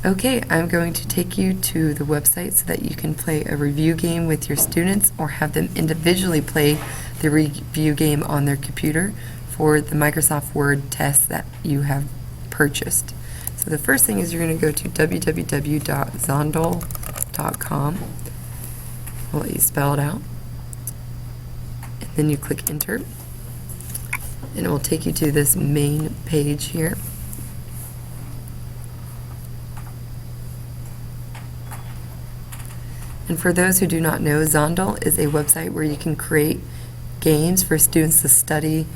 Okay, I'm going to take you to the website so that you can play a review game with your students or have them individually play the review game on their computer for the Microsoft Word test that you have purchased. So the first thing is you're going to go to www.zondel.com. I'll let you spell it out. And then you click enter. And it will take you to this main page here. And for those who do not know, Zondel is a website where you can create games for students to study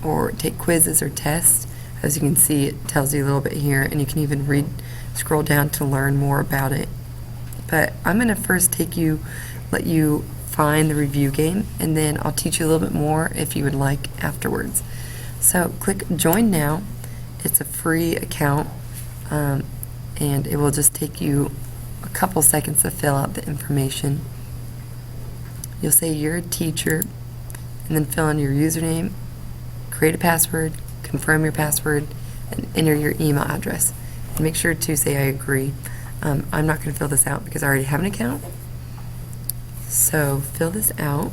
or take quizzes or tests. As you can see, it tells you a little bit here, and you can even scroll down to learn more about it. But I'm going to first let you find the review game, and then I'll teach you a little bit more if you would like afterwards. So click Join Now. It's a free account, and it will just take you a couple seconds to fill out the information. You'll say you're a teacher, and then fill in your username, create a password, confirm your password, and enter your email address. And make sure to say I agree. I'm not going to fill this out because I already have an account. So fill this out,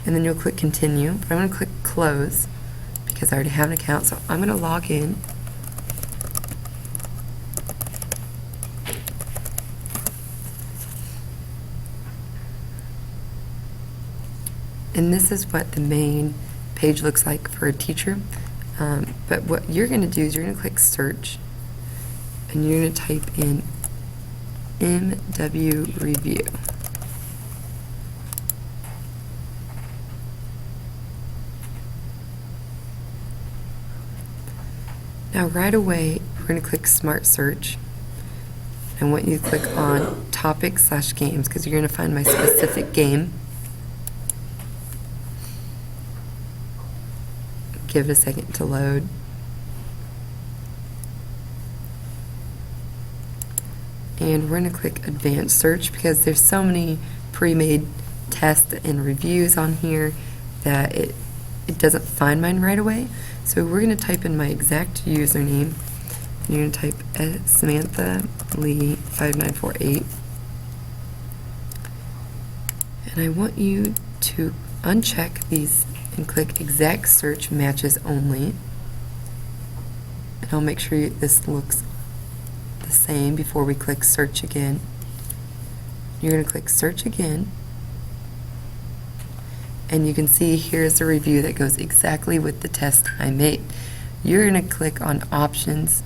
and then you'll click continue. But I'm going to click close because I already have an account. So I'm going to log in. And this is what the main page looks like for a teacher. But what you're going to do is you're going to click search, and you're going to type in MW Review. Now right away, we're going to click Smart Search. I want you to click on Topics/Games because you're going to find my specific game. Give it a second to load. And we're going to click Advanced Search because there's so many pre-made tests and reviews on here that it doesn't find mine right away. So we're going to type in my exact username. You're going to type Samantha Lee 5948. And I want you to uncheck these and click Exact Search Matches Only. And I'll make sure this looks the same before we click Search again. You're going to click Search again. And you can see here's a review that goes exactly with the test I made. You're going to click on Options,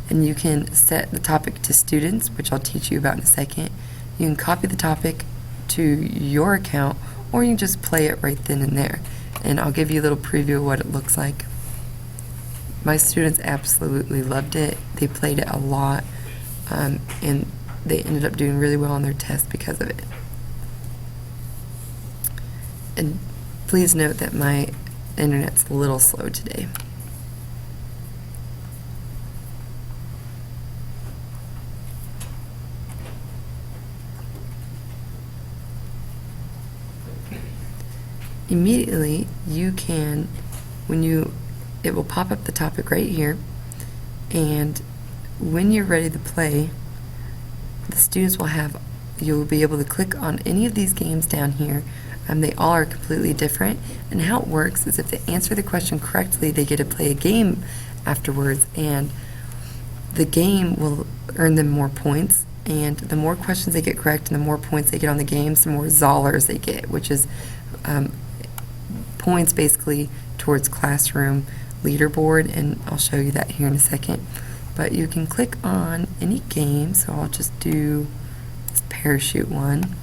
and you can set the topic to students, which I'll teach you about in a second. You can copy the topic to your account, or you can just play it right then and there. And I'll give you a little preview of what it looks like. My students absolutely loved it. They played it a lot, and they ended up doing really well on their test because of it. And please note that my internet's a little slow today. Immediately, you can, it will pop up the topic right here, and when you're ready to play, the students you'll be able to click on any of these games down here. They all are completely different, and how it works is if they answer the question correctly, they get to play a game afterwards, and the game will earn them more points, and the more questions they get correct and the more points they get on the games, the more Zollers they get, which is points basically towards classroom leaderboard, and I'll show you that here in a second. But you can click on any game, so I'll just do this parachute one.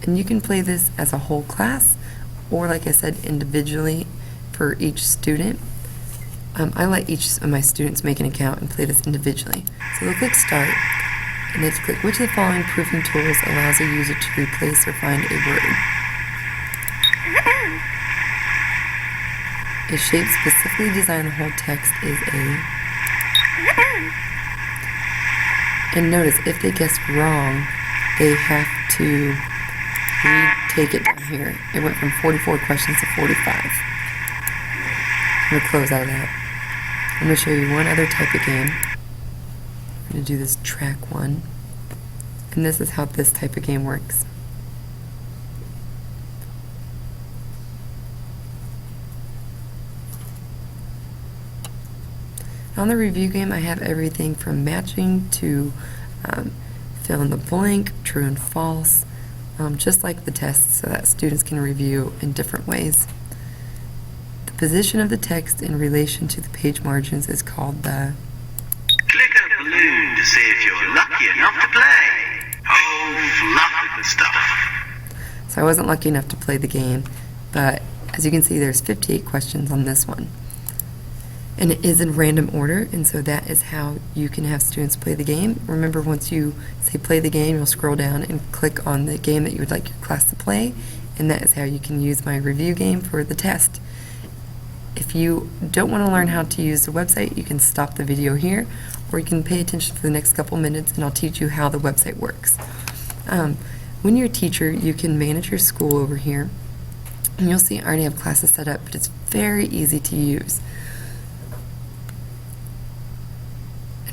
And you can play this as a whole class, or like I said, individually for each student. I let each of my students make an account and play this individually. So they'll click Start, and they have to click which of the following proofing tools allows a user to replace or find a word. A shape specifically designed the whole text is a... And notice, if they guess wrong, they have to retype take it down here. It went from 44 questions to 45. I'm going to close out of that. I'm going to show you one other type of game. I'm going to do this track one. And this is how this type of game works. On the review game, I have everything from matching to fill in the blank, true and false, just like the tests, so that students can review in different ways. The position of the text in relation to the page margins is called the click a balloon to see if you're lucky enough to play. Oh, fluff and stuff. So I wasn't lucky enough to play the game, but as you can see, there's 58 questions on this one. And it is in random order, and so that is how you can have students play the game. Remember, once you say play the game, you'll scroll down and click on the game that you would like your class to play, and that is how you can use my review game for the test. If you don't want to learn how to use the website, you can stop the video here, or you can pay attention for the next couple minutes, and I'll teach you how the website works. When you're a teacher, you can manage your school over here, and you'll see I already have classes set up, but it's very easy to use.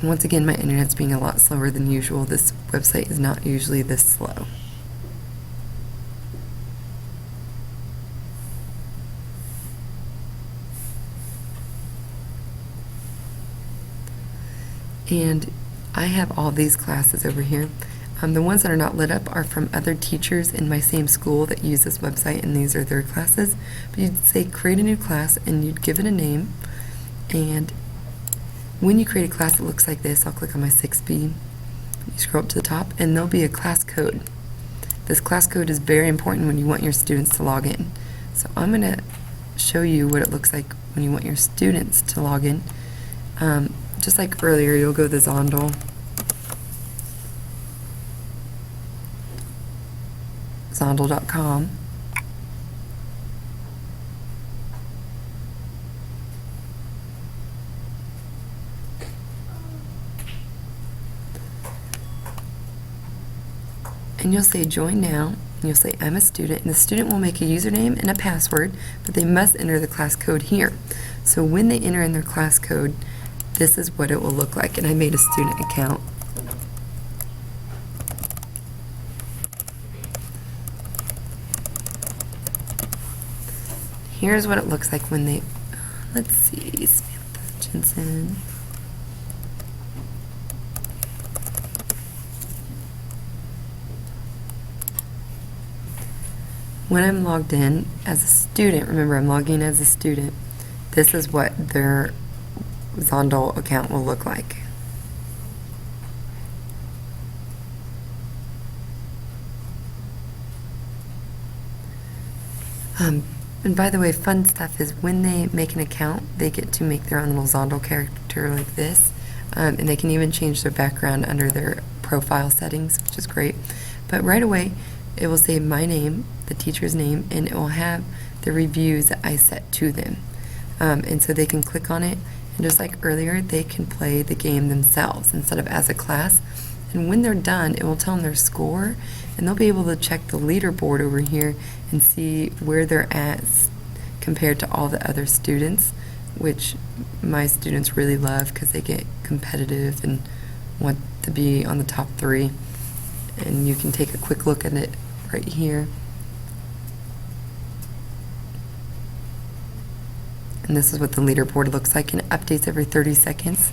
And once again, my internet's being a lot slower than usual. This website is not usually this slow. And I have all these classes over here. The ones that are not lit up are from other teachers in my same school that use this website, and these are their classes. But you'd say create a new class, and you'd give it a name, and when you create a class that looks like this, I'll click on my 6B. You scroll up to the top, and there'll be a class code. This class code is very important when you want your students to log in. So I'm going to show you what it looks like when you want your students to log in. Just like earlier, you'll go to Zondel. Zondel.com. And you'll say join now, and you'll say I'm a student, and the student will make a username and a password, but they must enter the class code here. So when they enter in their class code, this is what it will look like. And I made a student account. Here's what it looks like when they, let's see, Samantha Jensen. When I'm logged in as a student, remember I'm logging in as a student, this is what their Zondel account will look like. And by the way, fun stuff is when they make an account, they get to make their own little Zondel character like this, and they can even change their background under their profile settings, which is great. But right away, it will say my name, the teacher's name, and it will have the reviews that I set to them. And so they can click on it, and just like earlier, they can play the game themselves instead of as a class. And when they're done, it will tell them their score, and they'll be able to check the leaderboard over here and see where they're at compared to all the other students, which my students really love because they get competitive and want to be on the top 3. And you can take a quick look at it right here. And this is what the leaderboard looks like, and it updates every 30 seconds.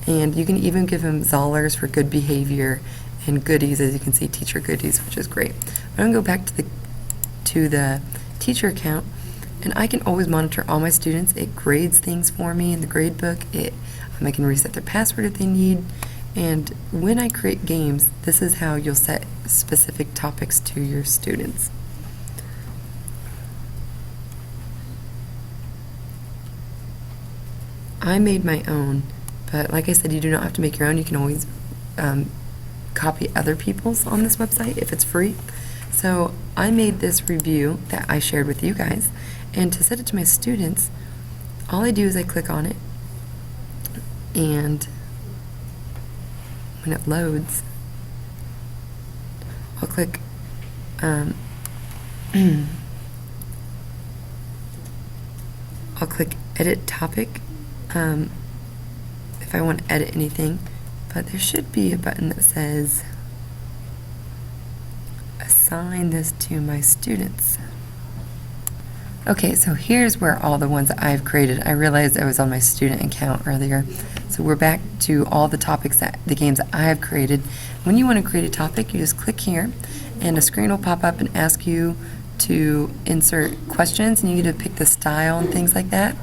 And you can even give them Zollers for good behavior and goodies, as you can see, teacher goodies, which is great. I'm going to go back to the teacher account, and I can always monitor all my students. It grades things for me in the grade book. I can reset their password if they need. And when I create games, this is how you'll set specific topics to your students. I made my own, but like I said, you do not have to make your own. You can always copy other people's on this website if it's free. So I made this review that I shared with you guys, and to set it to my students, all I do is I click on it, and when it loads, I'll click I'll click edit topic if I want to edit anything, but there should be a button that says assign this to my students. Okay, so here's where all the ones that I've created. I realized I was on my student account earlier. So we're back to all the topics that the games that I have created. When you want to create a topic, you just click here and a screen will pop up and ask you to insert questions, and you get to pick the style and things like that.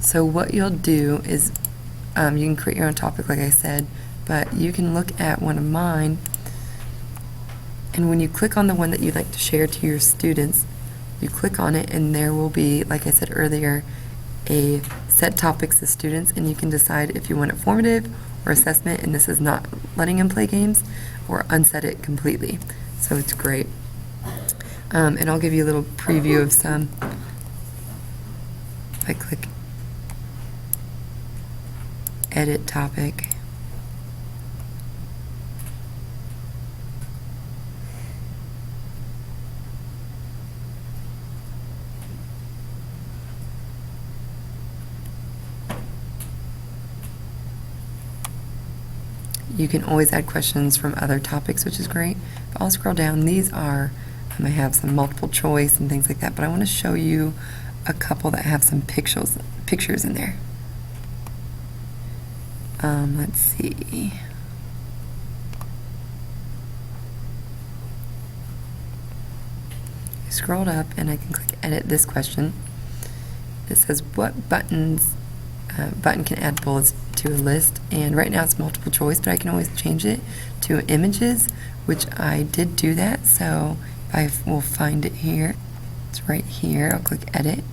So what you'll do is you can create your own topic like I said, but you can look at one of mine, and when you click on the one that you'd like to share to your students, you click on it and there will be, like I said earlier, a set topics to students, and you can decide if you want it formative or assessment, and this is not letting them play games, or unset it completely. So it's great. And I'll give you a little preview of some. If I click edit topic, you can always add questions from other topics, which is great. But I'll scroll down. These are, I have some multiple choice and things like that, but I want to show you a couple that have some pictures in there. Let's see. I scrolled up and I can click edit this question. It says what button can add bullets to a list, and right now it's multiple choice, but I can always change it to images, which I did do that, so I will find it here. It's right here. I'll click edit.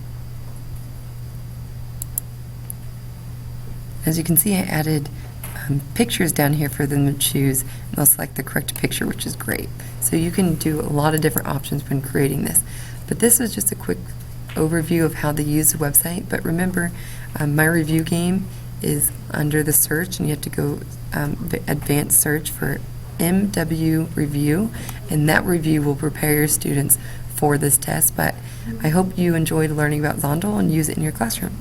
As you can see, I added pictures down here for them to choose, and they'll select the correct picture, which is great. So you can do a lot of different options when creating this. But this was just a quick overview of how to use the website. But remember, my review game is under the search, and you have to go advanced search for MW Review, and that review will prepare your students for this test. But I hope you enjoyed learning about Zondel and use it in your classroom.